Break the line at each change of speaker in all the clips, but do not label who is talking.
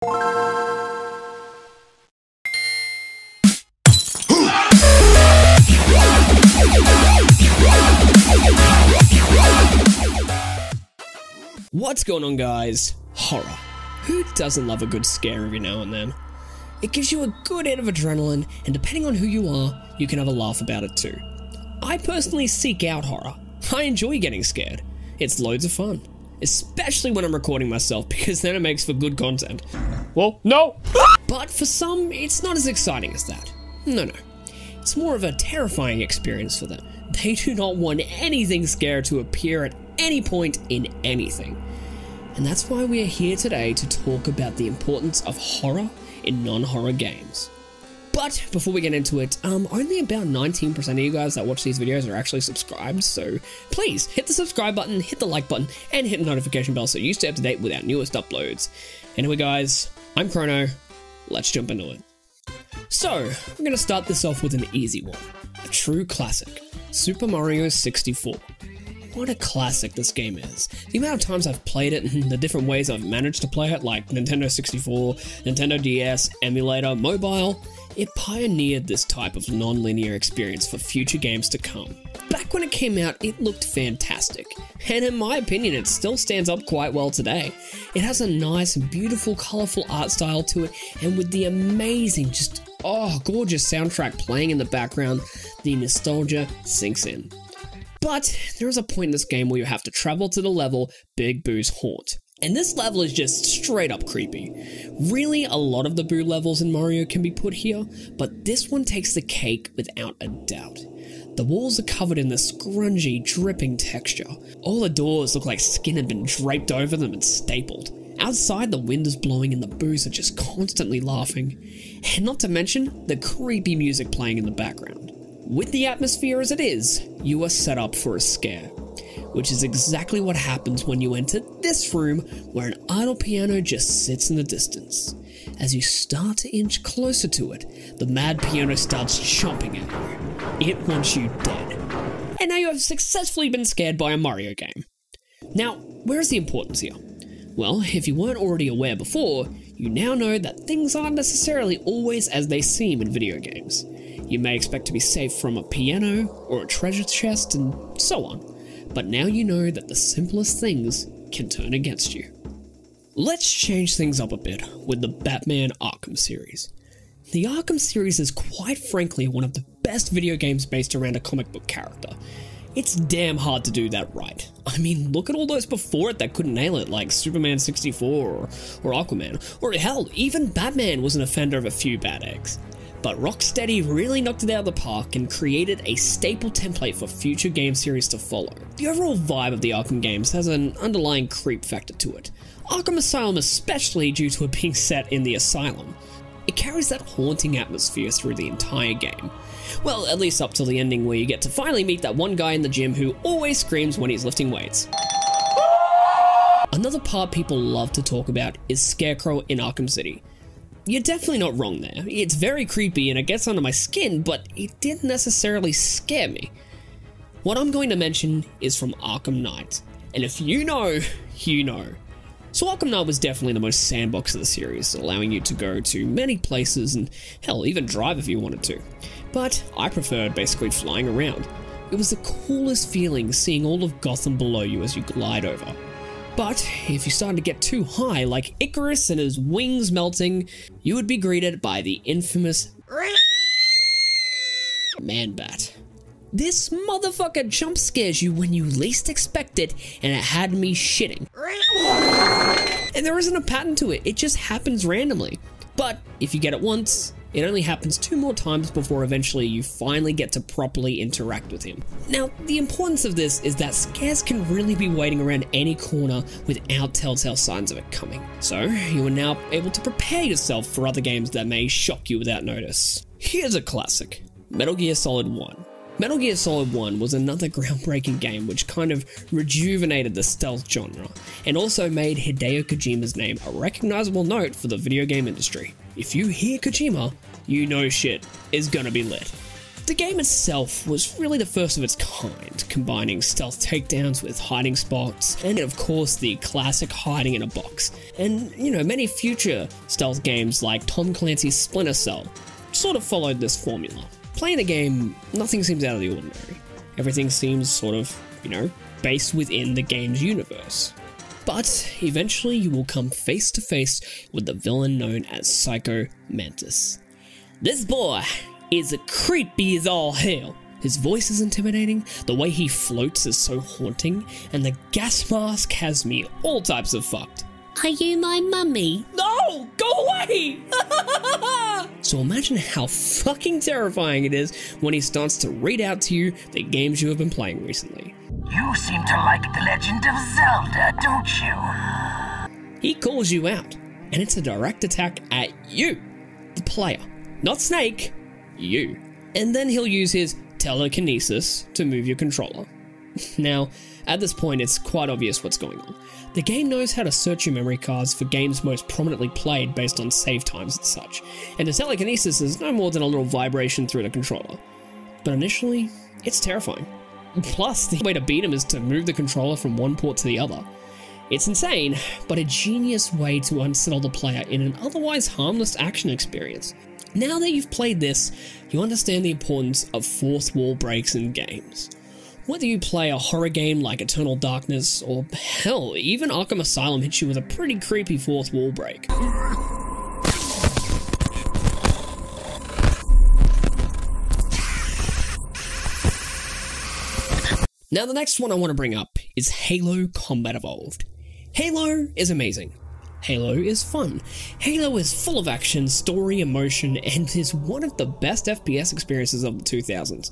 What's going on, guys? Horror. Who doesn't love a good scare every now and then? It gives you a good hit of adrenaline, and depending on who you are, you can have a laugh about it too. I personally seek out horror. I enjoy getting scared. It's loads of fun. Especially when I'm recording myself, because then it makes for good content. Well, no! But for some, it's not as exciting as that. No. It's more of a terrifying experience for them. They do not want anything scary to appear at any point in anything. And that's why we are here today to talk about the importance of horror in non-horror games. But before we get into it, only about 19% of you guys that watch these videos are actually subscribed, so please hit the subscribe button, hit the like button, and hit the notification bell so you stay up to date with our newest uploads. Anyway guys, I'm Chrono, let's jump into it. So, I'm going to start this off with an easy one, a true classic, Super Mario 64. What a classic this game is. The amount of times I've played it and the different ways I've managed to play it, like Nintendo 64, Nintendo DS, emulator, mobile, it pioneered this type of non-linear experience for future games to come. Back when it came out, it looked fantastic, and in my opinion it still stands up quite well today. It has a nice and beautiful colourful art style to it, and with the amazing, gorgeous soundtrack playing in the background, the nostalgia sinks in. But there is a point in this game where you have to travel to the level Big Boo's haunt. And this level is just straight up creepy. Really, a lot of the Boo levels in Mario can be put here, but this one takes the cake without a doubt. The walls are covered in this grungy, dripping texture. All the doors look like skin had been draped over them and stapled. Outside, the wind is blowing and the Boos are just constantly laughing. And not to mention, the creepy music playing in the background. With the atmosphere as it is, you are set up for a scare, which is exactly what happens when you enter this room where an idle piano just sits in the distance. As you start to inch closer to it, the mad piano starts chomping at you. It wants you dead. And now you have successfully been scared by a Mario game. Now, where's the importance here? Well, if you weren't already aware before, you now know that things aren't necessarily always as they seem in video games. You may expect to be safe from a piano or a treasure chest and so on, but now you know that the simplest things can turn against you. Let's change things up a bit with the Batman Arkham series. The Arkham series is quite frankly one of the best video games based around a comic book character. It's damn hard to do that right. I mean, look at all those before it that couldn't nail it, like Superman 64 or Aquaman, or hell, even Batman was an offender of a few bad eggs. But Rocksteady really knocked it out of the park and created a staple template for future game series to follow. The overall vibe of the Arkham games has an underlying creep factor to it. Arkham Asylum especially due to it being set in the asylum. It carries that haunting atmosphere through the entire game. Well, at least up till the ending where you get to finally meet that one guy in the gym who always screams when he's lifting weights. Another part people love to talk about is Scarecrow in Arkham City. You're definitely not wrong there. It's very creepy and it gets under my skin, but it didn't necessarily scare me. What I'm going to mention is from Arkham Knight, and if you know, you know. So Arkham Knight was definitely the most sandbox of the series, allowing you to go to many places and hell, even drive if you wanted to. But I preferred basically flying around. It was the coolest feeling seeing all of Gotham below you as you glide over. But if you started to get too high, like Icarus and his wings melting, you would be greeted by the infamous Man-Bat. This motherfucker jump scares you when you least expect it, and it had me shitting. And there isn't a pattern to it, it just happens randomly. But if you get it once, it only happens 2 more times before eventually you finally get to properly interact with him. Now, the importance of this is that scares can really be waiting around any corner without telltale signs of it coming. So, you are now able to prepare yourself for other games that may shock you without notice. Here's a classic, Metal Gear Solid 1. Metal Gear Solid 1 was another groundbreaking game which kind of rejuvenated the stealth genre, and also made Hideo Kojima's name a recognizable note for the video game industry. If you hear Kojima, you know shit is gonna be lit. The game itself was really the first of its kind, combining stealth takedowns with hiding spots, and of course the classic hiding in a box. And, you know, many future stealth games like Tom Clancy's Splinter Cell sort of followed this formula. Playing the game, nothing seems out of the ordinary. Everything seems sort of, you know, based within the game's universe. But eventually you will come face to face with the villain known as Psycho Mantis. This boy is creepy as all hell. His voice is intimidating, the way he floats is so haunting, and the gas mask has me all types of fucked. Are you my mummy? No! Go away! So imagine how fucking terrifying it is when he starts to read out to you the games you have been playing recently.
You seem to like The Legend of Zelda, don't you?
He calls you out, and it's a direct attack at you, the player. Not Snake, you. And then he'll use his telekinesis to move your controller. Now, at this point, it's quite obvious what's going on. The game knows how to search your memory cards for games most prominently played based on save times and such, and the telekinesis is no more than a little vibration through the controller. But initially, it's terrifying. Plus, the way to beat him is to move the controller from one port to the other. It's insane, but a genius way to unsettle the player in an otherwise harmless action experience. Now that you've played this, you understand the importance of fourth wall breaks in games. Whether you play a horror game like Eternal Darkness, or hell, even Arkham Asylum hits you with a pretty creepy fourth wall break. Now the next one I want to bring up is Halo Combat Evolved. Halo is amazing. Halo is fun. Halo is full of action, story, emotion, and is one of the best FPS experiences of the 2000s.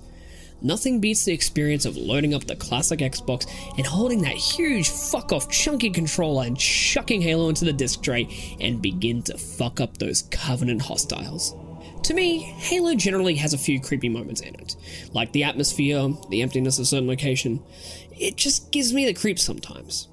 Nothing beats the experience of loading up the classic Xbox and holding that huge fuck-off chunky controller and chucking Halo into the disc tray and begin to fuck up those Covenant hostiles. To me, Halo generally has a few creepy moments in it, like the atmosphere, the emptiness of certain location. It just gives me the creeps sometimes.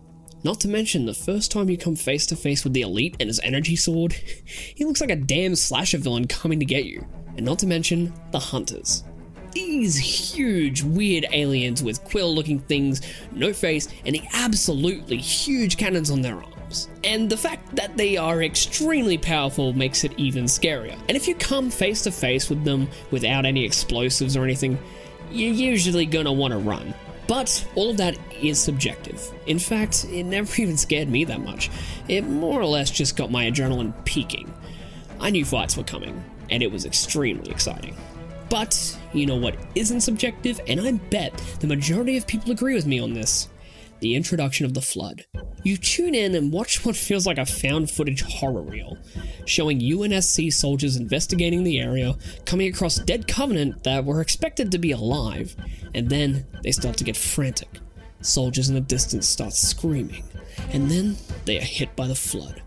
Not to mention, the first time you come face to face with the Elite and his energy sword, he looks like a damn slasher villain coming to get you. And not to mention, the Hunters. These huge, weird aliens with quill-looking things, no face, and the absolutely huge cannons on their arms. And the fact that they are extremely powerful makes it even scarier. And if you come face to face with them without any explosives or anything, you're usually gonna want to run. But all of that is subjective. In fact, it never even scared me that much. It more or less just got my adrenaline peaking. I knew fights were coming, and it was extremely exciting. But you know what isn't subjective, and I bet the majority of people agree with me on this? The introduction of the Flood. You tune in and watch what feels like a found footage horror reel, showing UNSC soldiers investigating the area, coming across dead Covenant that were expected to be alive, and then they start to get frantic. Soldiers in the distance start screaming, and then they are hit by the Flood.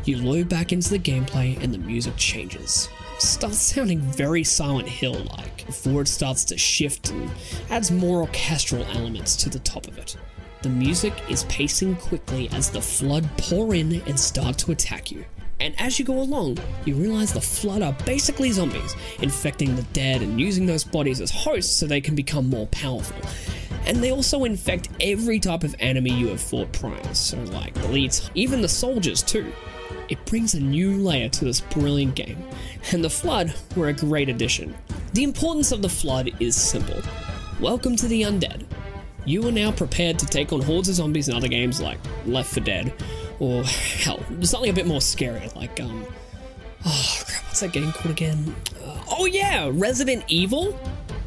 You load back into the gameplay and the music changes. It starts sounding very Silent Hill-like, before it starts to shift and adds more orchestral elements to the top of it. The music is pacing quickly as the Flood pour in and start to attack you. And as you go along, you realize the Flood are basically zombies, infecting the dead and using those bodies as hosts so they can become more powerful. And they also infect every type of enemy you have fought prior, so like elites, even the soldiers too. It brings a new layer to this brilliant game, and the Flood were a great addition. The importance of the Flood is simple. Welcome to the undead. You are now prepared to take on hordes of zombies in other games like Left 4 Dead, or hell, something a bit more scary like, oh crap, what's that game called again? Oh yeah, Resident Evil?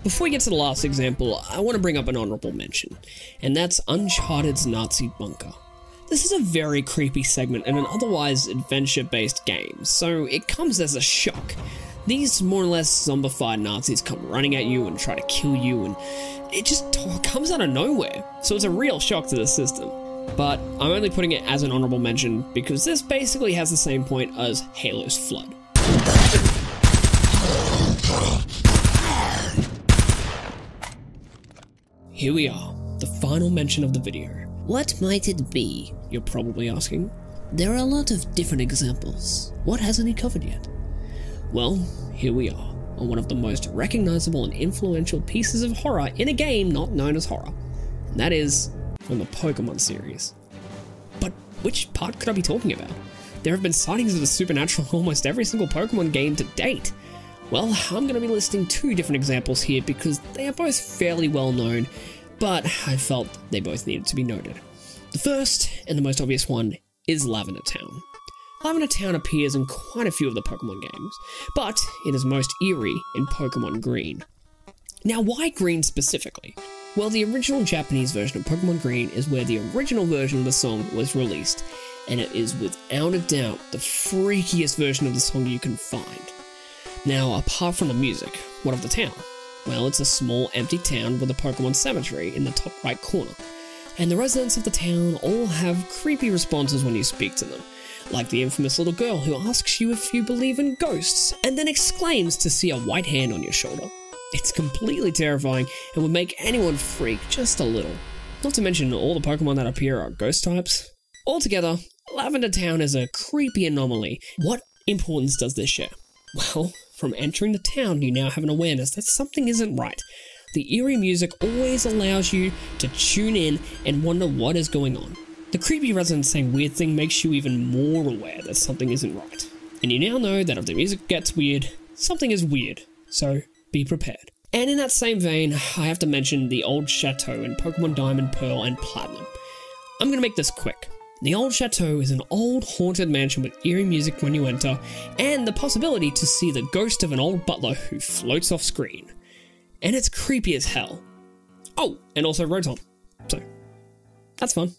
Before we get to the last example, I want to bring up an honorable mention, and that's Uncharted's Nazi Bunker. This is a very creepy segment in an otherwise adventure-based game, so it comes as a shock. These more or less zombified Nazis come running at you and try to kill you, and it just comes out of nowhere, so it's a real shock to the system. But I'm only putting it as an honorable mention because this basically has the same point as Halo's Flood. Here we are, the final mention of the video. What might it be, you're probably asking? There are a lot of different examples. What hasn't he covered yet? Well, here we are. on one of the most recognizable and influential pieces of horror in a game not known as horror, and that is from the Pokemon series. But which part could I be talking about? There have been sightings of the supernatural in almost every single Pokemon game to date. Well, I'm going to be listing two different examples here because they are both fairly well known, but I felt they both needed to be noted. The first, and the most obvious one, is Lavender Town. Lavender Town appears in quite a few of the Pokemon games, but it is most eerie in Pokemon Green. Now, why Green specifically? Well, the original Japanese version of Pokemon Green is where the original version of the song was released, and it is without a doubt the freakiest version of the song you can find. Now, apart from the music, what of the town? Well, it's a small empty town with a Pokemon cemetery in the top right corner, and the residents of the town all have creepy responses when you speak to them, like the infamous little girl who asks you if you believe in ghosts, and then exclaims to see a white hand on your shoulder. It's completely terrifying and would make anyone freak just a little. Not to mention all the Pokemon that appear are ghost types. Altogether, Lavender Town is a creepy anomaly. What importance does this share? Well, from entering the town, you now have an awareness that something isn't right. The eerie music always allows you to tune in and wonder what is going on. The creepy residents saying weird thing makes you even more aware that something isn't right. And you now know that if the music gets weird, something is weird. So, be prepared. And in that same vein, I have to mention the old chateau in Pokemon Diamond, Pearl, and Platinum. I'm gonna make this quick. The old chateau is an old haunted mansion with eerie music when you enter, and the possibility to see the ghost of an old butler who floats off screen. And it's creepy as hell. Oh, and also Rotom. So, that's fun.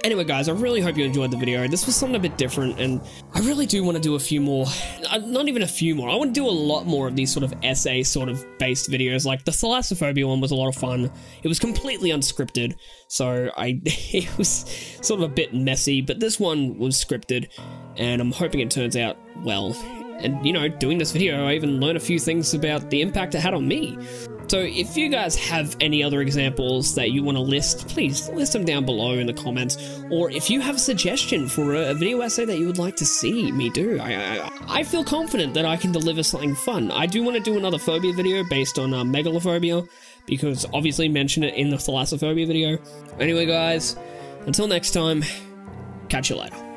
Anyway guys, I really hope you enjoyed the video. This was something a bit different, and I really do want to do a few more, not even a few more, I want to do a lot more of these sort of essay sort of based videos. Like the Thalassophobia one was a lot of fun. It was completely unscripted, so it was sort of a bit messy, but this one was scripted, and I'm hoping it turns out well. And you know, doing this video, I even learned a few things about the impact it had on me. So if you guys have any other examples that you want to list, please list them down below in the comments. Or if you have a suggestion for a video essay that you would like to see me do, I feel confident that I can deliver something fun. I do want to do another phobia video based on megalophobia, because obviously mention it in the Thalassophobia video. Anyway guys, until next time, catch you later.